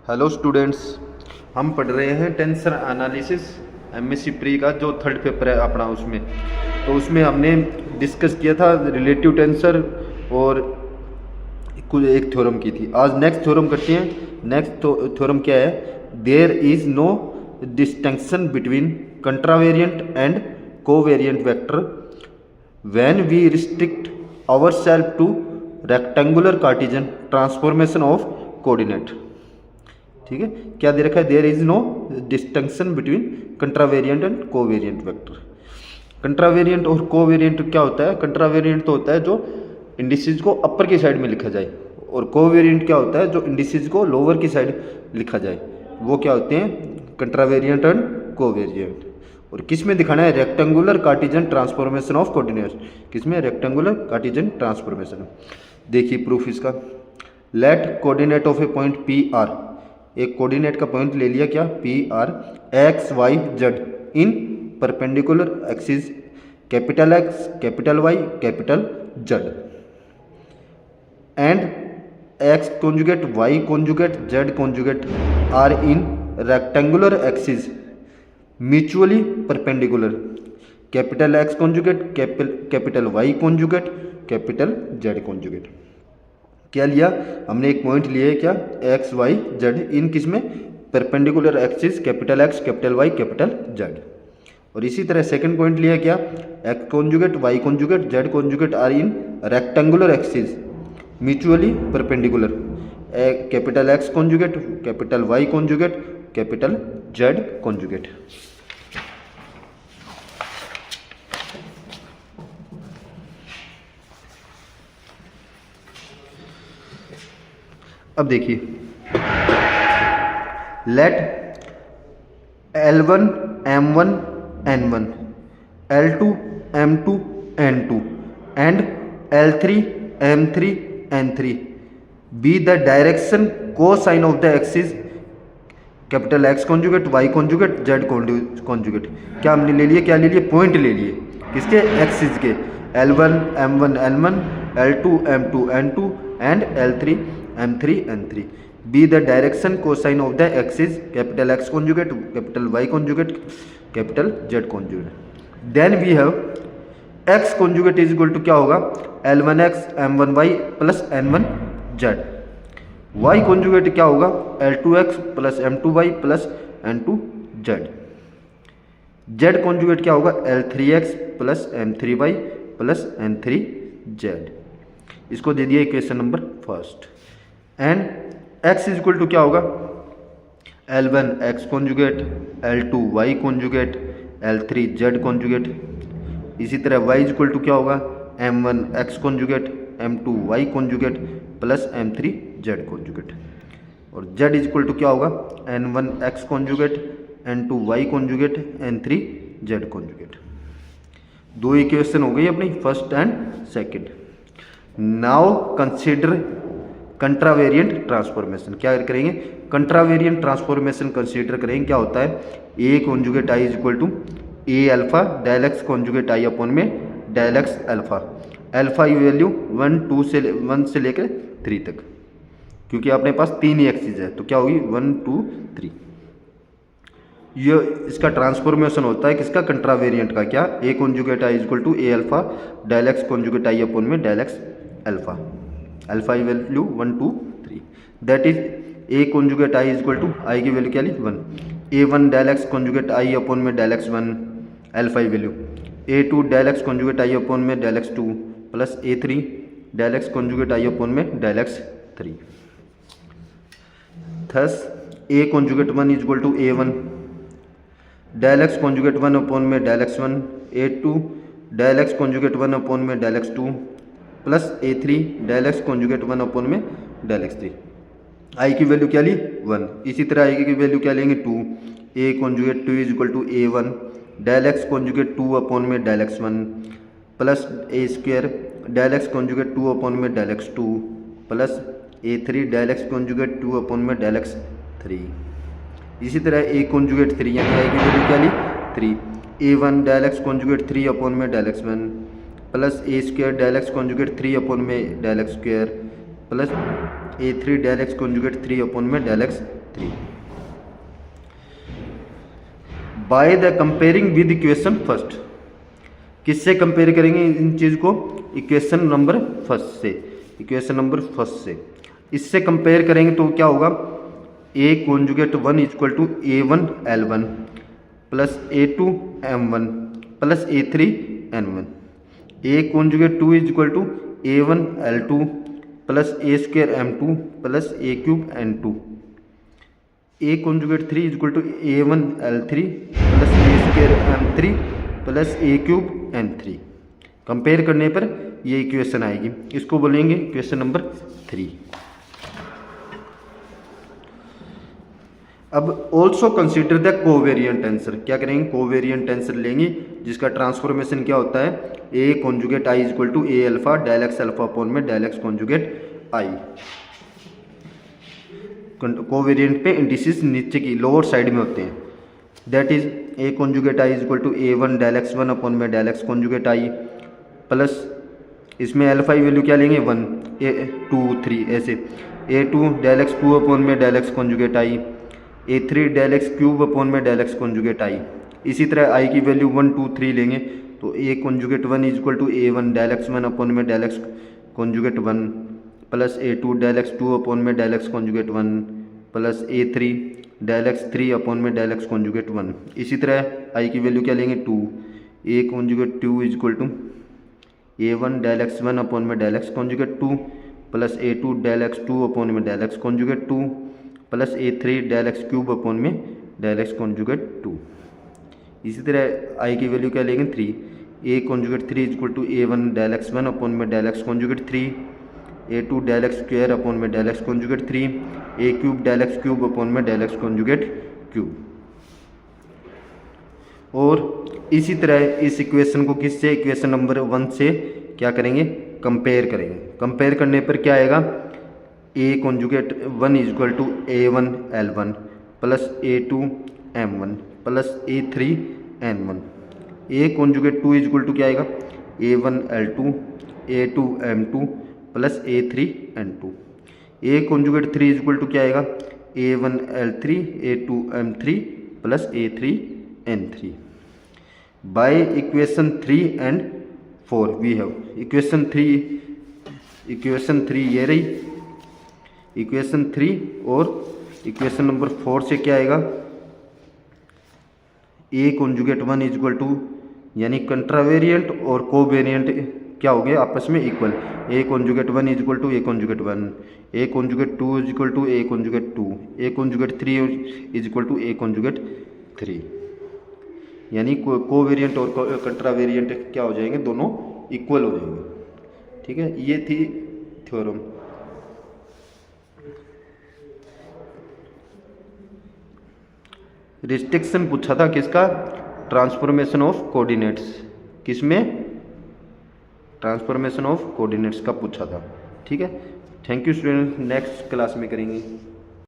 Hello students, हम पढ़ रहे हैं टेंसर एनालिसिस एमएससी प्री का जो थर्ड पेपर है अपना। उसमें हमने डिस्कस किया था रिलेटिव टेंसर और कुछ एक थ्योरम की थी। आज नेक्स्ट थ्योरम करते हैं। नेक्स्ट थ्योरम क्या है? There is no distinction between contravariant and covariant vector when we restrict ourself to rectangular Cartesian transformation of coordinate. ठीक है, क्या दे रखा है? There is no distinction between contravariant and covariant vector. Contravariant और covariant क्या होता है? कंट्रावेरिएंट तो होता है जो इंडिसेस को अपर की साइड में लिखा जाए, और कोवेरिएंट क्या होता है? जो इंडिसेस को लोअर की साइड लिखा जाए। वो क्या होते हैं? Contravariant and covariant. और किस में दिखाना है? Rectangular Cartesian transformation of coordinates. किस में? Rectangular Cartesian transformation. देखिए प्रूफ इसका। Let coordinate of a point P R. एक कोऑर्डिनेट का पॉइंट ले लिया, क्या? P R, X Y Z in perpendicular axis capital X capital Y capital Z, and X conjugate Y conjugate Z conjugate R in rectangular axis mutually perpendicular capital X conjugate capital Y conjugate capital Z conjugate. क्या लिया हमने? एक point लिया है, क्या? X Y Z in किस में? Perpendicular axis capital X capital Y capital Z. और इसी तरह सेकंड पॉइंट लिया, क्या? X conjugate Y conjugate Z conjugate R in rectangular axis mutually perpendicular capital X conjugate capital Y conjugate capital Z conjugate. अब देखिए, let L1 M1 N1 L2 M2 N2 and L3 M3 N3 be the direction cosine of the axis capital X conjugate Y conjugate Z conjugate. क्या हमने ले लिए? क्या ले लिए? Point ले लिए। किसके? एक्सिस के। L1 M1 N1 L2 M2 N2 and L3 M3 N3 be the direction cosine of the axis capital X conjugate capital Y conjugate capital Z conjugate. Then we have X conjugate is equal to क्या होगा? L1x M1y plus N1z। Y conjugate क्या होगा? L2x plus M2y plus N2z। Z conjugate क्या होगा? L3x plus M3y plus N3z। इसको दे दिया equation number first. And x is equal to क्या होगा? L1 x conjugate L2 y conjugate L3 z conjugate. इसी तरह y इज इक्वल टू क्या होगा? M1 x conjugate M2 y conjugate plus M3 z conjugate. और z is equal to क्या होगा? N1 x conjugate N2 y conjugate N3 z conjugate. दो equation हो गई अपनी, first and second. Now consider contravariant transformation. क्या करेंगे? Contravariant transformation consider करेंगे। क्या होता है? A conjugate I is equal to A alpha del x conjugate I upon में डेल एक्स अल्फा। अल्फा की वैल्यू 1 से लेकर 3 तक, क्योंकि अपने पास 3 ही एक्सिस है, तो क्या होगी? 1 2 3। ये इसका ट्रांसफॉर्मेशन होता है किसका? कंट्रावेरिएंट का। क्या? A conjugate I is equal to A alpha del x conjugate I upon में डेल एक्स अल्फा। अल्फा की value 1 2 3, that is A conjugate I is equal to I की वैल्यू क्या ली? 1। A1 del x conjugate I upon में del x 1 alpha की value. A2 del x conjugate I upon में del x 2 plus A3 del x conjugate I upon में del x 3। Thus A conjugate 1 is equal to A1 del x conjugate 1 upon में del x 1। A2 del x conjugate 1 upon में del x 2 plus A3 del x conjugate 1 upon में del x 3। I की value क्या ली? 1। इसी तरह आई की value क्या लेंगे? 2। A conjugate 2 is equal to A1 del x conjugate 2 upon में del x 1 plus A square del x conjugate 2 upon में del x 2 plus A3 del x conjugate 2 upon में डेल एक्स 3। इसी तरह A कॉन्जुगेट 3 यानी आई की value क्या ली? 3। A1 del x conjugate 3 upon में del x 1 plus A square del x conjugate 3 upon में del x square plus A3 del x conjugate 3 upon में del x 3 by the comparing with equation first. किससे compare करेंगे इन चीज़ को? Equation number first से, equation number first से इससे कंपेयर करेंगे तो क्या होगा? A conjugate 1 equal to A1 L1 plus A2 M1 plus A3 N1। A conjugate 2 equal to A1 L2 plus A square M2 plus A cube N2। A conjugate 3 equal to A1 L3 plus A square M3 plus A cube N3। Compare करने पर ये equation आएगी, इसको बोलेंगे equation number 3। अब also consider the covariant answer. क्या करेंगे? Covariant answer लेंगे जिसका ट्रांसफॉर्मेशन क्या होता है? A conjugate I equal to A alpha del X alpha upon में del x conjugate I. Covariant पे इंडिसेस नीचे की लोअर साइड में होते हैं। That is A conjugate I equal to A one del X one upon में del x conjugate I plus इसमें alpha की वैल्यू क्या लेंगे? 1 A2 3 ऐसे A2 डेल एक्स 2 अपॉन में del x conjugate I A3 del x cube upon में del x conjugate आई। इसी तरह आई की वैल्यू 1 2 3 लेंगे तो A conjugate 1 is equal to A1 del x 1 upon में del x conjugate 1 plus A2 del x 2 upon में del x conjugate 1 plus A3 del x 3 upon में del x conjugate 1। इसी तरह आई की वैल्यू क्या लेंगे? 2 A conjugate 2 is equal to A1 del x 1 upon में del x conjugate 2 plus A2 del x 2 upon में del x conjugate 2 plus A3 del x cube upon में del x conjugate 2। इसी तरह आई की वैल्यू क्या लेंगे? 3 A conjugate 3 is equal to A1 del x 1 upon में del x conjugate 3 A2 del x square upon में del x conjugate 3 A cube del x cube upon में del x conjugate cube. और इसी तरह इस equation को किससे? Equation number 1 से क्या करेंगे? कंपेयर करेंगे। कंपेयर करने पर क्या आएगा? A conjugate 1 is equal to A1 L1 plus A2 M1 plus A3 N1। A conjugate 2 is equal to क्या आएगा? A1 L2 A2 M2 plus A3 N2। A conjugate 3 is equal to क्या आएगा? A1 L3 A2 M3 plus A3 N3। By equation 3 and 4 we have equation 3 ये रही equation 3 और equation number 4 से क्या आएगा? A conjugate 1 is equal to यानी contravariant और कोवेरिएंट क्या हो गए आपस में equal. A conjugate 1 is equal to A conjugate 1 A conjugate 2 is equal to A conjugate 2 A conjugate 3 is equal to A conjugate 3। यानी कोवेरिएंट और कंट्रावेरिएंट क्या हो जाएंगे? दोनों इक्वल हो जाएंगे। ठीक है, ये थी थ्योरम। रिस्ट्रिक्शन पूछा था किसका? Transformation of coordinates. किसमें? ट्रांसफॉर्मेशन ऑफ कोऑर्डिनेट्स का पूछा था। ठीक है, thank you student, next class में करेंगे।